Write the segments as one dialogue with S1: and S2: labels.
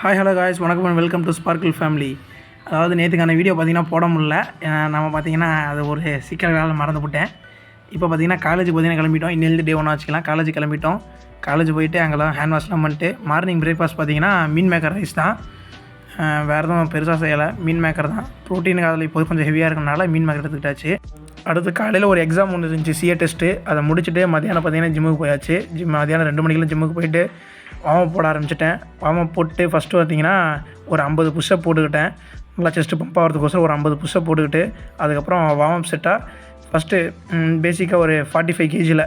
S1: Hi hello guys, வணக்கம் and welcome to sparkle family. அதாவது நேற்றுக்கான video பார்த்திங்கன்னா போட முடியல. நம்ம பார்த்திங்கன்னா அது ஒரு சிக்கல்களால் மறந்துவிட்டேன். இப்போ பார்த்திங்கன்னா காலேஜுக்கு பார்த்திங்கன்னா கிளம்பிட்டோம். இன்னிலேருந்து டே 1 வச்சுக்கலாம். காலேஜ் கிளம்பிட்டோம். காலேஜ் போயிட்டு அங்கெல்லாம் ஹேண்ட் வாஷ்லாம் பண்ணிட்டு மார்னிங் பிரேக்ஃபாஸ்ட் பார்த்திங்கன்னா மீன் மேக்கர் ரைஸ் தான். வேறு எதுவும் பெருசாக செய்யலை, மீன் மேக்கர் தான். ப்ரோட்டீனுக்கு அதில் இப்போ கொஞ்சம் ஹெவியாக இருக்கிறனால மீன் மேக்கர் எடுத்துக்கிட்டாச்சு. அடுத்து காலையில் ஒரு எக்ஸாம் ஒன்று இருந்துச்சு, சிஏ டெஸ்ட்டு. அதை முடிச்சுட்டு மத்தியானம் பார்த்திங்கன்னா ஜிம்முக்கு போயாச்சு. மத்தியானம் 2 மணிக்கெலாம் ஜிம்முக்கு போயிட்டு வார்ம் போட ஆரம்பிச்சிட்டேன். வார்ம் போட்டு ஃபஸ்ட்டு பார்த்திங்கன்னா ஒரு 50 புஷ்அப் போட்டுக்கிட்டேன். நல்லா செஸ்ட்டு பம்ப் ஆகிறதுக்கோசரம் ஒரு 50 புஷ்அப் போட்டுக்கிட்டு அதுக்கப்புறம் வார்ம் செட்டாக ஃபஸ்ட்டு பேசிக்காக ஒரு 45 கேஜியில்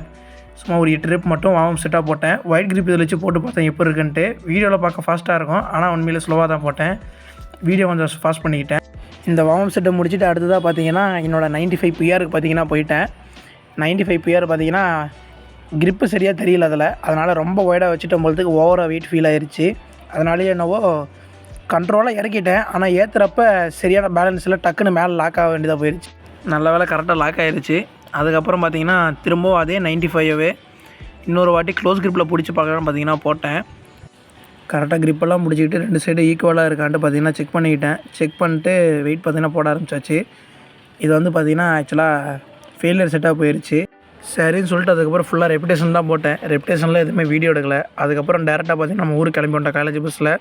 S1: சும்மா ஒரு 8 ரெப் மட்டும் வார்ம் செட்டாக போட்டேன். ஒயிட் கிரிப் இதில் வச்சு போட்டு பார்த்தேன் எப்படி இருக்குன்ட்டு. வீடியோவில் பார்க்க ஃபாஸ்ட்டாக இருக்கும், ஆனால் உண்மையிலே ஸ்லோவாக தான் போட்டேன். வீடியோ கொஞ்சம் ஃபாஸ்ட் பண்ணிக்கிட்டேன். இந்த வார்ம் செட்டை முடிச்சுட்டு அடுத்ததாக பார்த்திங்கன்னா என்னோடய 95 பிஆருக்கு பார்த்திங்கன்னா போயிட்டேன். 95 பிஆர் பார்த்திங்கன்னா கிரிப்பு சரியாக தெரியல அதனால் ரொம்ப ஒய்டாக வச்சுட்டு போகிறதுக்கு ஓவராக வெயிட் ஃபீல் ஆயிடுச்சு. அதனாலேயே என்னவோ கண்ட்ரோலாக இறக்கிட்டேன். ஆனால் ஏற்றுறப்ப சரியான பேலன்ஸில் டக்குன்னு மேலே லாக் ஆக வேண்டியதாக போயிடுச்சு. நல்ல வேலை கரெக்டாக லாக் ஆகிடுச்சு. அதுக்கப்புறம் பார்த்திங்கன்னா திரும்பவும் அதே 95வே இன்னொரு வாட்டி க்ளோஸ் கிரிப்பில் பிடிச்சி பார்க்கலான்னு பார்த்திங்கன்னா போட்டேன். கரெக்டாக கிரிப்பெல்லாம் பிடிச்சிக்கிட்டு 2 சைடு ஈக்குவலாக இருக்கான்ட்டு பார்த்திங்கன்னா செக் பண்ணிக்கிட்டேன். செக் பண்ணிட்டு வெயிட் பார்த்திங்கன்னா போட ஆரம்பிச்சாச்சு. இது வந்து பார்த்திங்கன்னா ஆக்சுவலாக ஃபெயிலியர் செட்டாக போயிடுச்சு. சரின்னு சொல்லிட்டு அதுக்கப்புறம் ஃபுல்லாக ரெப்புடேஷன் தான் போட்டேன். ரெப்புடேஷனில் எதுவுமே வீடியோ எடுக்கலை. அதுக்கப்புறம் டேரெக்டாக பார்த்திங்கன்னா நம்ம ஊருக்கு கிளம்பி வந்துட்டோம் காலேஜ் பஸ்ஸில்.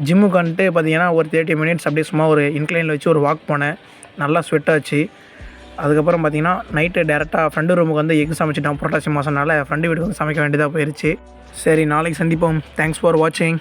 S1: ஜிம்முக்கு வந்துட்டு பார்த்திங்கன்னா ஒரு 30 மினிட்ஸ் அப்படியே சும்மா ஒரு இன்க்ளைனில் வச்சு ஒரு வாக் போனேன். நல்லா ஸ்வெட் ஆச்சு. அதுக்கப்புறம் பார்த்திங்கன்னா நைட்டு டேரெக்டாக ஃப்ரெண்டு ரூமுக்கு வந்து எக் சமைச்சிட்டோம். புரட்டாசி மாதம்னால ஃப்ரெண்டு வீட்டுக்கு வந்து சமைக்க வேண்டியதாக போயிடுச்சு. சரி, நாளைக்கு சந்திப்போம். தேங்க்ஸ் ஃபார் வாட்சிங்.